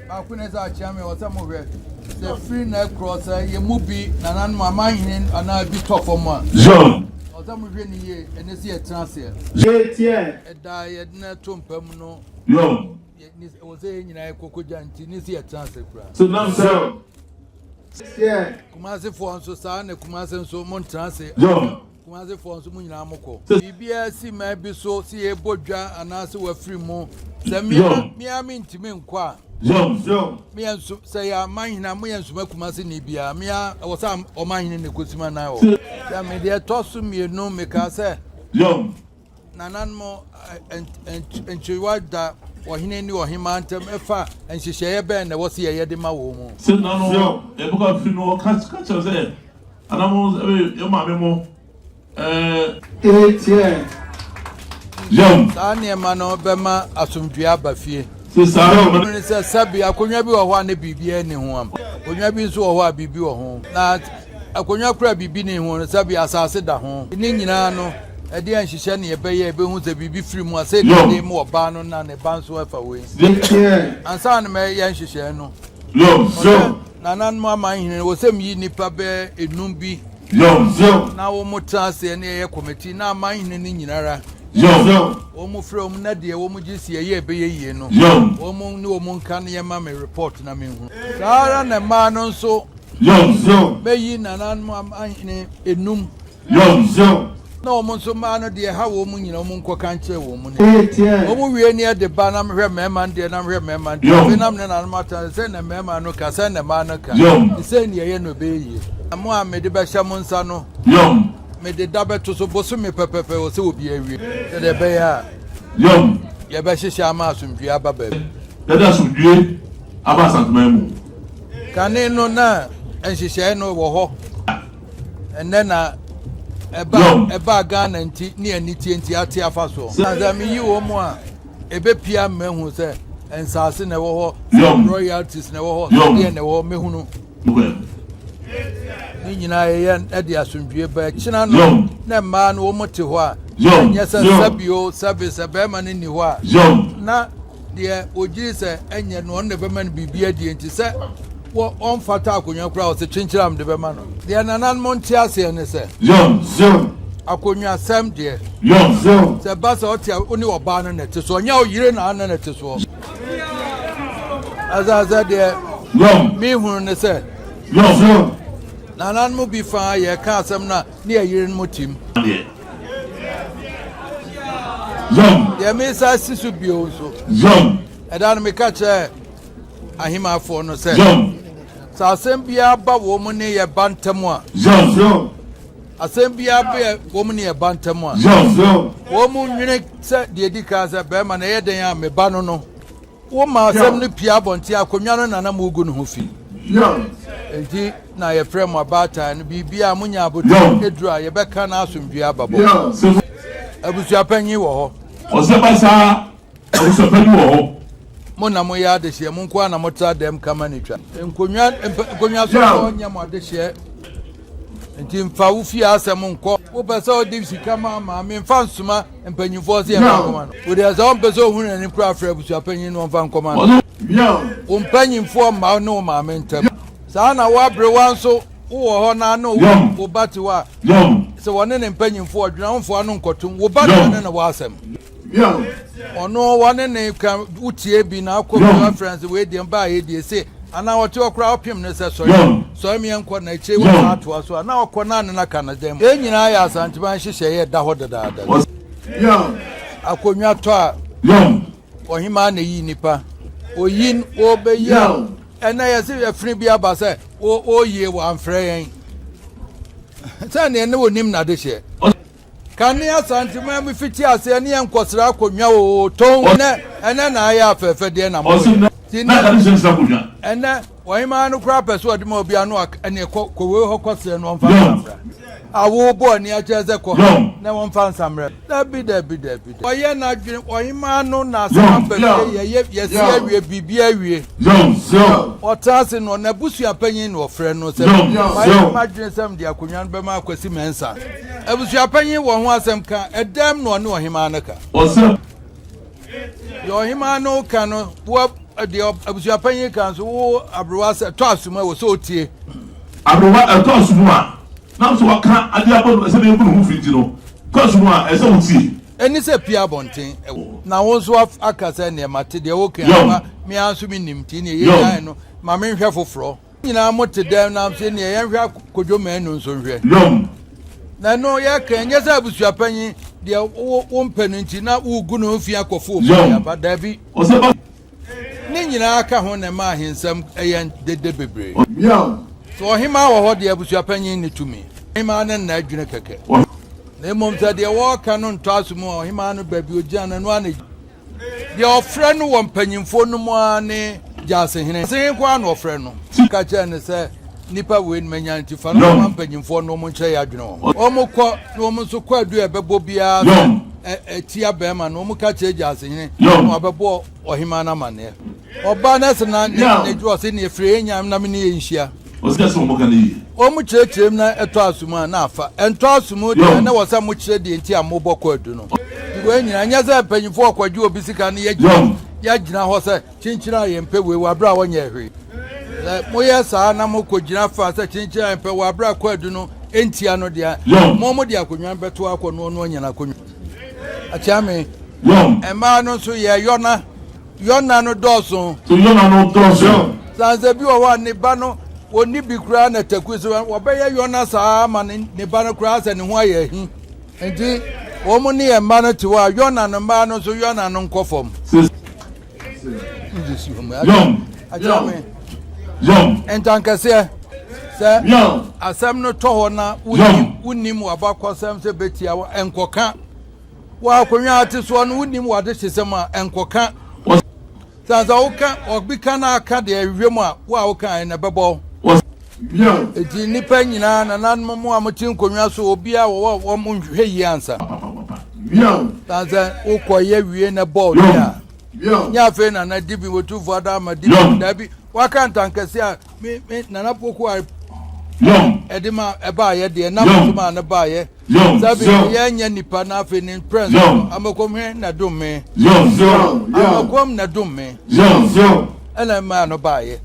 Akuneza Chame or some of it. The free neck crosser, you movie, and my and I'll be top for one. John. Or some of ye, and it's a transfer. A diet net to Permuno. Yo. It was saying I could see a transfer. So now, sir. Yeah, Kumasi for so son, Kumasi so Montranse. John. Kumasi for so Munamoko. BBS may be so see a bodja and answer were free more. The me mean to me inquire. John. Me and say, I mind na me and Sumakumasi Nibia. Me I was or mine in the Kusima now. There may they toss to me no make us say. John. Nanan more and she what that. Or he knew or him antem efa and she share ben was here yedima woman. So now, a book of no catch us there. And I'm your mamma. 8 years. Young. Sanya mano bema asumdua bafie. So sabi akonya bi wo ho na bibi ani ho am. Onya bi nso wo ho a bibi wo ho. Na akonya kura bibi ni ho sabi asase da ho. Ni nyina no edi anhihye na ebeye ebehu ze bibi firi mu ase de mu oba no na ne banso afa we. Ansa na me ye anhihye no. Na nan mu amanhene wo sem yi nipa be enum bi. Na wo mu transe na ye committee na amanhene ni nyinara. Wo mu firi wo mu na de wo mu gisi ye ebeye yie no. Wo mu ni wo mu nka na ye ma me report na me hu. Sara na ma no nso. Me yi na nan mu amanhene enum. No monso man de ha wo mu nyina mu nkoka nche wo mu ne wo mu wie ne de ba na mhwe mema de na mhwe mema de na me na mata se na mema no ka se na ma no ka se ne ye no be yi amu a me de ba hya mu nsa no me de da beto so boso me pepepe wo se obi awie de be ya ye ba hyehyɛ ama asomdue aba ba da asomdue aba Asanteman mu kane no na enhyehyɛ no wo ho enne na eba Ghana nti ni aniti nti ate afa so na me yi wo mu a ebe pia mehu se ensase na wo ho royalties na wo ho de na wo mehu no ni nyina ye e de asomdue ba kina no na ma no wo mote ho a nya se sabio service be ma ni ho a na de ogiri se enye no on de be ma ni bibia die nti se wo on fata akonya kura o se chinchiram de be ma no de nanan monti ase ne se akonya sam de se basa o ti oni oba no nete so nya o yire na na nete so azaza de mi hu ne se nanan mu bi fa ye ka asem na ne yire no tim de me sa sisu bio so edan me ka che ahima fo no se sa asembia ba wo mu ne ye bantam a asembia ba wo mu ne ye bantam a wo mu nwene se de dika se be ma na ye den a me ba no no wo ma asem ne pia bonti akonwa no nana mu gu no ho fi enti na ye frem abata no bibia munya abotu edura ye beka na asomdua babbo abusua panyi wo ho osebasa abusua panyi wo ho mona mo ya de hye mo nko na mo tra dem kama ni twa nkonwa so onya mo de hye enti mfa wo fi asem nko wo pese o de sika ma me mfa nsuma empanyifo se ya koma no wo de za on pese o hunu ni kura afra busua panyin no mfa nkoma no o mpanyifo ma no ma me ntam sa na wa bre wanso wo ho na no wo bati wa se wone ne mpanyifo odwunamfo anu nkotum wo bati na wa asem ono wane ne ka utie bi na akọ friends we dey ba ye dey say ana wote okra opim ne se so mi enko na eche wo ato so ana okọ na ne na kana dem e nyina ya Asanteman hyehyɛ ye da ho dadaada akonwa to a ohima na yi nipa oyin obeya ena ye se afiri bi aba se oye wo amfrɛ yen sɛ ne wonim na de hye kani Asanteman mi fiti ase ne enkosra akonwa o ton ene na aya afefe de na mo na ka ni se akonwa ene ohima no kra peso de ma obi anu ene kowe ho kosre no mfa samra awo bo ni a cheze ko na won fa samra dabi oye na dwene ohima no na asama pefe ye se awie bibia awie otase no na busua panyin no ofre no se ma dwene sam de akonwa no be ma akwasi mensa abusua panyin wo ho asem ka edam no ne ohima no ka yo ohima no ka no abusuapanyin kan so wo abrowa se to asuma wo so tie abrowa to asuma na so waka ade abon se be bu hu fiti no to asuma ese wo tie eni se pia bonten na wo so akasa ne mate de wo kan me anso mi nimti ne ye yan no ma me hwe foforo nyina mote dem na se ne ye hwe kodwo manu nso hwe na no ya kan ye se abusuapanyin de wo mpenu nti na wo gu no fi akofo ya ba dabi ni nyina aka ho ne ma hensam eyen dede bebre so ohima wo ho de abusuapanyin ne tumi ohima ne na adwene keke na mom ta de wo ka no nto asum ohima no babi ogiana no ane de ofre no wo mpanyimfo no mo ane Asantehene sen kwa no ofre no ka che ne se nipa we manya nti fa no mpanyimfo no mo nche ya adwene o mo kọ no mo so kwa adu ebebo bia tia bema no mo ka che Asantehene no abebo ohima na mane oba na se na ne ju ose ne efre enyam na me ne yenhia o se so mo ka ne o mu chirechirem na eto asuma na afa ento asumu de na wosa mu chire de nti amobọ kwadu no we nyina nya za panyimfo okwadwu obisika ne ya gina ho se chinchira yempe we wabra wonya ehwe mo yesa na mo kogina fa se chinchira yempe wabra kwadu no entia no de mo mo de akonwan beto akọ no no nya na akonwan achame ema no so ye yona no doso so yona no doso sanze bi wo wa ne ba no oni bi kura na takuso wo be ye yona saa ma ne ba no kura se ne ho aye hi enti wo mo ne ye ma no ti wa yona no ma no so yona no nkofom entankase se asem no to ho na unim wabakosem se betia enkoka wa akonwa ate so no unim wade hyesem a enkoka sanza oka obika na aka de awiem a wa oka na bebo eti nipa nyina na nanmo mu amotin konwa so obia wo mo nhwe yi ansa sanza ukoye wie na ball ya nya fe na dibi wotu voda ma dibi dabi wakanta nkase a me na poku a edima eba ye de na mutuma na ba ye sabi ye nya nipa na fe ni prince amakom he na dumme amakom na dumme ela ma no ba ye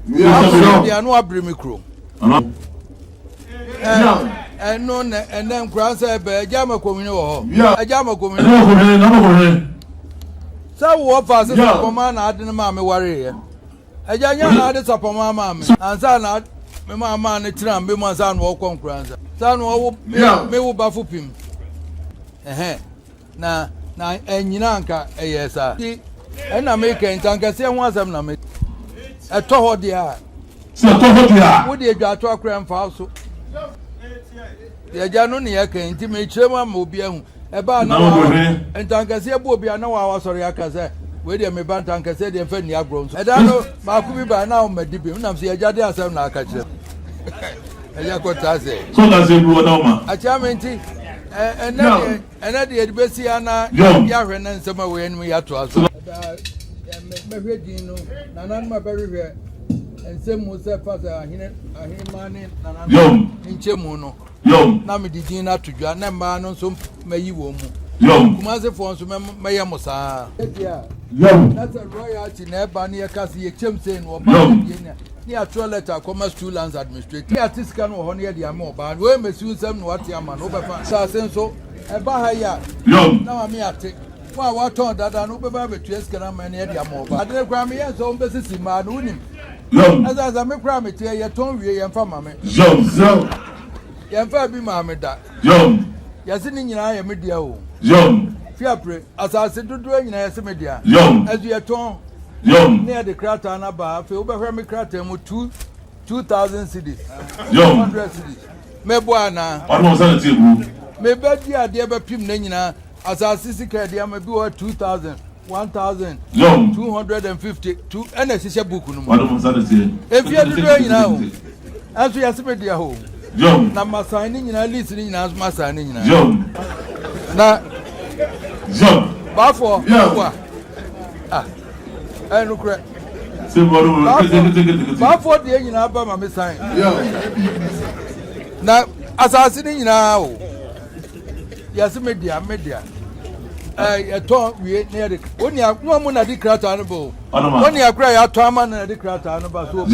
ya no abrimi kro no na enen kransa ebe eja makom ni wo ho eja makom ni sa wo fa se sapoma na ade ma me ware ye eja nya na ade sapoma ma me ansa na me ma na tira mbe mo ansa no konkransa sa no wo me wo ba fupim na enyina nka eyesa ti ena me kan tanka se ho asem na me eto ho dia se to ho dia wo de adwa to akra mfa so eja no ne ye kan ti me chirema ma obi ahu eba na entankase ebo obi na wa sori akase we de me ba entankase de mfa ni agro nso eda no ma ku bi ba na o madibi unam se eja de asem na aka kire eja ko ta se so da se bu na ma achiamenti ena de edbesi ana ya hwe na nsema we enu ya to aso me hwe din no nanan ma behwe ensemu se fasa ahine mane nanan nchemu no na me didin na tudwa na ma no so mayi wo mu kuma se fo so meye musa that's a royalty na eba na yakase ye chemse no ba ni a toilet a commerce two lands administrator ya tiska no ho na ye dia me oba we mesu nsam no wate ama no befa sa senso eba ha ya na ma me ate wa ton dada no beba betu eska na ma na ye dia me oba ade kwa me ye so mbesisi ma no unim azaza me kwa me tie ye ton wie ye mfa ma me yemfa bi ma me da yasi ni nyina ye me dia o fiapre asase dudu nyina yesi me dia azu ye ton ne de krata na ba fe obehwe me krata mu 2000 cedis 100 cedis me bo ana ono sa na tebu me be dia de be pim na nyina asase sika dia me bi o 2000 1000 250 2 ena sise book no ono sa na tebu efia dudu nyina o azu yesi me dia ho na masani nyina list ni nyina masani nyina na bafo kwa enu kre se boru bafo de nyina ba ma me sign na asasi ni nyina o yasi media Eton we near the only no more na di krata no bo. Onoma. Only akra ya to ama na di krata no ba so.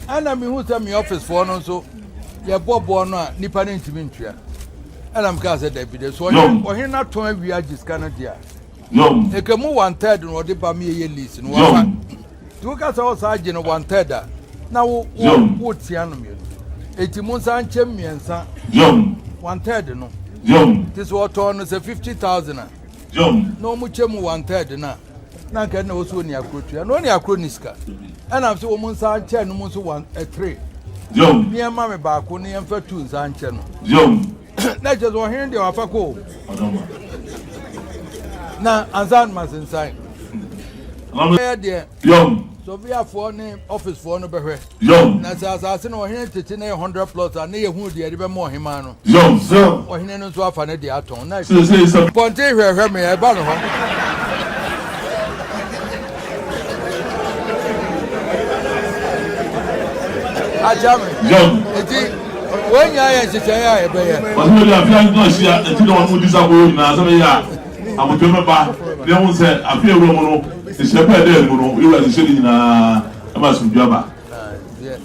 Ana me hu say me office for no so ye bobo no a nipa ne ntimi ntua. Ana me ka say da bi de so ohin na ton awia giska no dia. Yom. Ekemu 1/3 no de ba me ye lease no wa. Tu ka say o sa age no 1/3 na wo tia no me. Eti mu san chem miensa. Yom. 1/3 no. Yom. This water on say 50,000. Yom. No mu chem 1/3 na. Na ka na oso ni akrotua. No ni akroniska. And I'm so woman san che no mu so 1/3. Yom. Ni ma me ba ko ni em fa 2 san che no. Yom. Na just one hand dey afa ko. Onoma. Na Asanteman inside. Yom. So we are for ni office for no behwe. Yom. Na say no hin tete na 100 plus and na hu de be mo hima no. Yom. So. O hin no so afa na de aton. Na say ponte hwehwe me e ba no ho. Ajame. Yom. Eti when ya ya chicha ya e be ye. But we are feeling no share eti no one disable na say ya. Amoto me ba. Be won say afia ro mo no. Se shepe de mo no. We were sheli na. E ma so biaba. Yeah.